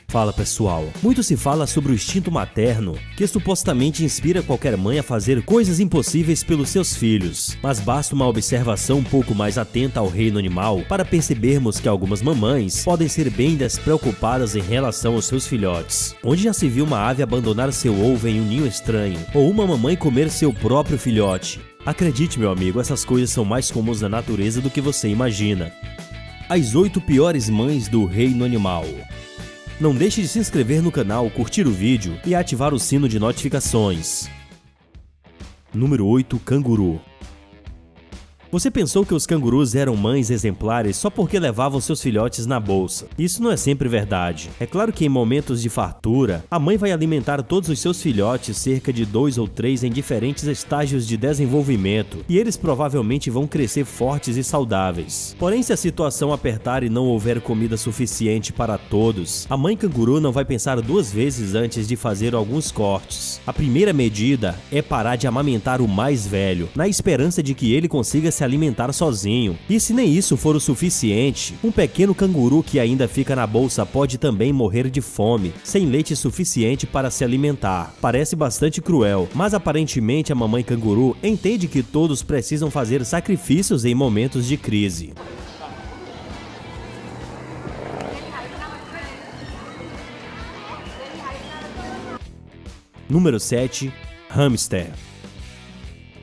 Fala pessoal, muito se fala sobre o instinto materno, que supostamente inspira qualquer mãe a fazer coisas impossíveis pelos seus filhos. Mas basta uma observação um pouco mais atenta ao reino animal para percebermos que algumas mamães podem ser bem despreocupadas em relação aos seus filhotes. Onde já se viu uma ave abandonar seu ovo em um ninho estranho, ou uma mamãe comer seu próprio filhote? Acredite, meu amigo, essas coisas são mais comuns na natureza do que você imagina. As 8 piores mães do reino animal. Não deixe de se inscrever no canal, curtir o vídeo e ativar o sino de notificações. Número 8. Canguru. Você pensou que os cangurus eram mães exemplares só porque levavam seus filhotes na bolsa. Isso não é sempre verdade. É claro que em momentos de fartura, a mãe vai alimentar todos os seus filhotes, cerca de 2 ou 3 em diferentes estágios de desenvolvimento, e eles provavelmente vão crescer fortes e saudáveis. Porém, se a situação apertar e não houver comida suficiente para todos, a mãe canguru não vai pensar 2 vezes antes de fazer alguns cortes. A primeira medida é parar de amamentar o mais velho, na esperança de que ele consiga se alimentar sozinho. E se nem isso for o suficiente, um pequeno canguru que ainda fica na bolsa pode também morrer de fome, sem leite suficiente para se alimentar. Parece bastante cruel, mas aparentemente a mamãe canguru entende que todos precisam fazer sacrifícios em momentos de crise. Número 7. Hamster.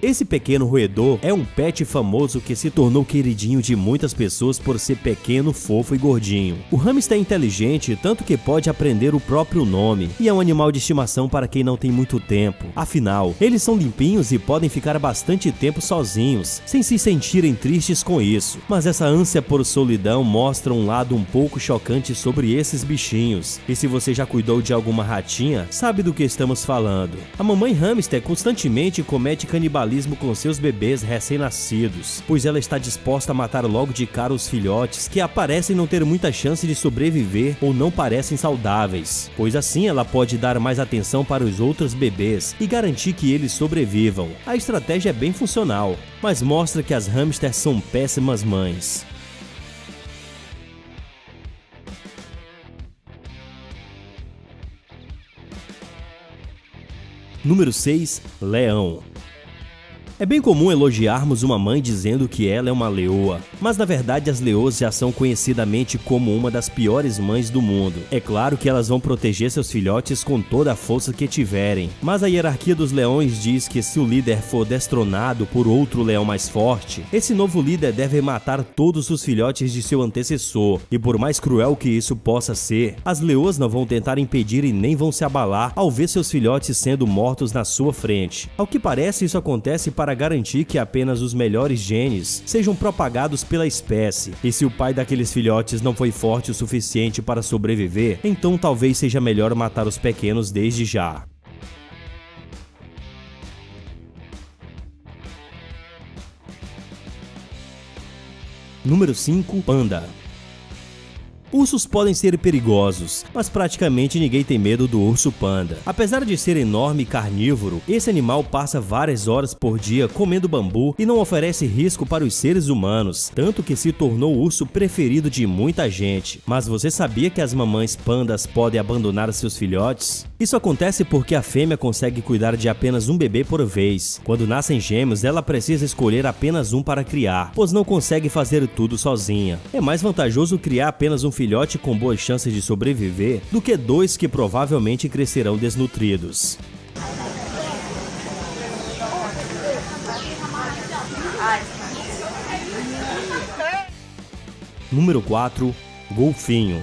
Esse pequeno roedor é um pet famoso que se tornou queridinho de muitas pessoas por ser pequeno, fofo e gordinho. O hamster é inteligente, tanto que pode aprender o próprio nome, e é um animal de estimação para quem não tem muito tempo. Afinal, eles são limpinhos e podem ficar bastante tempo sozinhos, sem se sentirem tristes com isso. Mas essa ânsia por solidão mostra um lado um pouco chocante sobre esses bichinhos. E se você já cuidou de alguma ratinha, sabe do que estamos falando. A mamãe hamster constantemente comete canibalismo com seus bebês recém-nascidos, pois ela está disposta a matar logo de cara os filhotes que aparecem não ter muita chance de sobreviver ou não parecem saudáveis, pois assim ela pode dar mais atenção para os outros bebês e garantir que eles sobrevivam. A estratégia é bem funcional, mas mostra que as hamsters são péssimas mães. Número 6. Leão. É bem comum elogiarmos uma mãe dizendo que ela é uma leoa, mas na verdade as leoas já são conhecidamente como uma das piores mães do mundo. É claro que elas vão proteger seus filhotes com toda a força que tiverem, mas a hierarquia dos leões diz que se o líder for destronado por outro leão mais forte, esse novo líder deve matar todos os filhotes de seu antecessor, e por mais cruel que isso possa ser, as leoas não vão tentar impedir e nem vão se abalar ao ver seus filhotes sendo mortos na sua frente. Ao que parece, isso acontece para garantir que apenas os melhores genes sejam propagados pela espécie, e se o pai daqueles filhotes não foi forte o suficiente para sobreviver, então talvez seja melhor matar os pequenos desde já. Número 5. Panda. Ursos podem ser perigosos, mas praticamente ninguém tem medo do urso panda. Apesar de ser enorme e carnívoro, esse animal passa várias horas por dia comendo bambu e não oferece risco para os seres humanos, tanto que se tornou o urso preferido de muita gente. Mas você sabia que as mamães pandas podem abandonar seus filhotes? Isso acontece porque a fêmea consegue cuidar de apenas um bebê por vez. Quando nascem gêmeos, ela precisa escolher apenas um para criar, pois não consegue fazer tudo sozinha. É mais vantajoso criar apenas um filhote com boas chances de sobreviver do que 2 que provavelmente crescerão desnutridos. Número 4. Golfinho.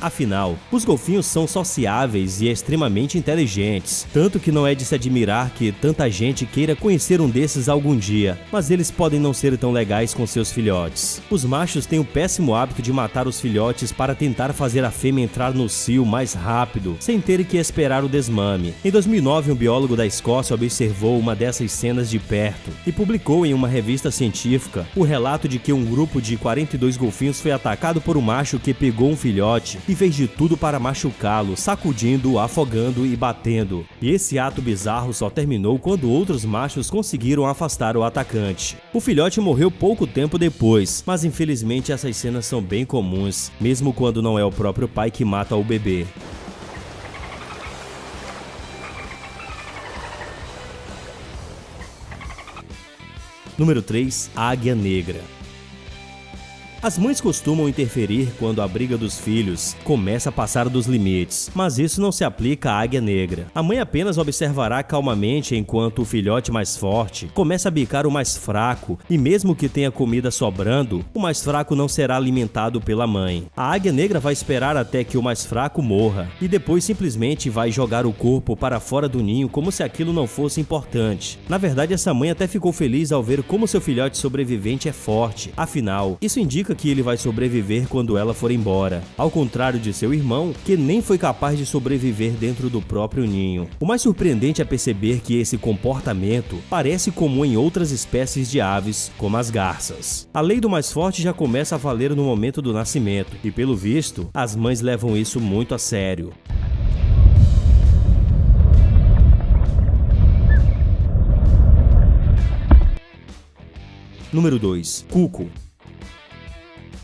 Afinal, os golfinhos são sociáveis e extremamente inteligentes, tanto que não é de se admirar que tanta gente queira conhecer um desses algum dia, mas eles podem não ser tão legais com seus filhotes. Os machos têm o péssimo hábito de matar os filhotes para tentar fazer a fêmea entrar no cio mais rápido, sem ter que esperar o desmame. Em 2009, um biólogo da Escócia observou uma dessas cenas de perto e publicou em uma revista científica o relato de que um grupo de 42 golfinhos foi atacado por um macho que pegou um filhote e fez de tudo para machucá-lo, sacudindo, afogando e batendo. E esse ato bizarro só terminou quando outros machos conseguiram afastar o atacante. O filhote morreu pouco tempo depois, mas infelizmente essas cenas são bem comuns, mesmo quando não é o próprio pai que mata o bebê. Número 3. Águia Negra. As mães costumam interferir quando a briga dos filhos começa a passar dos limites, mas isso não se aplica à águia negra. A mãe apenas observará calmamente enquanto o filhote mais forte começa a bicar o mais fraco, e mesmo que tenha comida sobrando, o mais fraco não será alimentado pela mãe. A águia negra vai esperar até que o mais fraco morra, e depois simplesmente vai jogar o corpo para fora do ninho como se aquilo não fosse importante. Na verdade, essa mãe até ficou feliz ao ver como seu filhote sobrevivente é forte, afinal, isso indica que ele vai sobreviver quando ela for embora, ao contrário de seu irmão, que nem foi capaz de sobreviver dentro do próprio ninho. O mais surpreendente é perceber que esse comportamento parece comum em outras espécies de aves, como as garças. A lei do mais forte já começa a valer no momento do nascimento, e pelo visto, as mães levam isso muito a sério. Número 2. Cuco.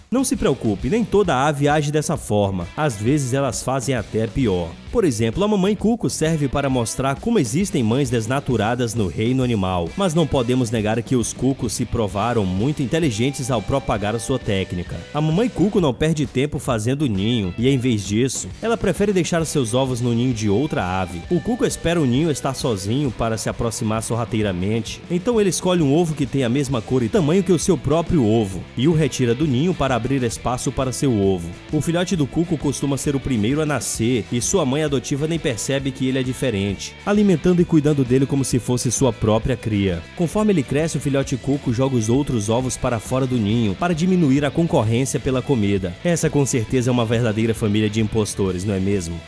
Não se preocupe, nem toda ave age dessa forma, às vezes elas fazem até pior. Por exemplo, a mamãe cuco serve para mostrar como existem mães desnaturadas no reino animal, mas não podemos negar que os cucos se provaram muito inteligentes ao propagar a sua técnica. A mamãe cuco não perde tempo fazendo ninho, e em vez disso, ela prefere deixar seus ovos no ninho de outra ave. O cuco espera o ninho estar sozinho para se aproximar sorrateiramente, então ele escolhe um ovo que tem a mesma cor e tamanho que o seu próprio ovo, e o retira do ninho para abrir espaço para seu ovo. O filhote do cuco costuma ser o primeiro a nascer, e sua mãe adotiva nem percebe que ele é diferente, alimentando e cuidando dele como se fosse sua própria cria. Conforme ele cresce, o filhote cuco joga os outros ovos para fora do ninho para diminuir a concorrência pela comida. Essa com certeza é uma verdadeira família de impostores, não é mesmo?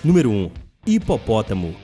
Número 1. Hipopótamo.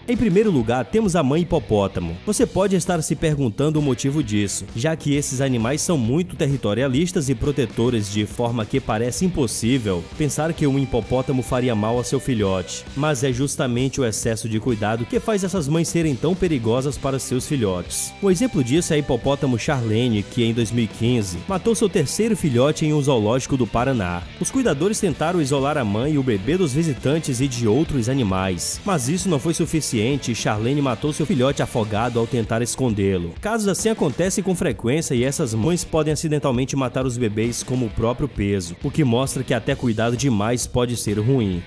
Em primeiro lugar, temos a mãe hipopótamo. Você pode estar se perguntando o motivo disso, já que esses animais são muito territorialistas e protetores de forma que parece impossível pensar que um hipopótamo faria mal a seu filhote. Mas é justamente o excesso de cuidado que faz essas mães serem tão perigosas para seus filhotes. Um exemplo disso é a hipopótamo Charlene, que em 2015 matou seu terceiro filhote em um zoológico do Paraná. Os cuidadores tentaram isolar a mãe e o bebê dos visitantes e de outros animais, mas isso não foi suficiente e Charlene matou seu filhote afogado ao tentar escondê-lo. Casos assim acontecem com frequência e essas mães podem acidentalmente matar os bebês com o próprio peso, o que mostra que até cuidado demais pode ser ruim.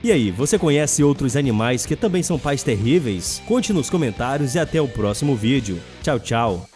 E aí, você conhece outros animais que também são pais terríveis? Conte nos comentários e até o próximo vídeo. Tchau, tchau!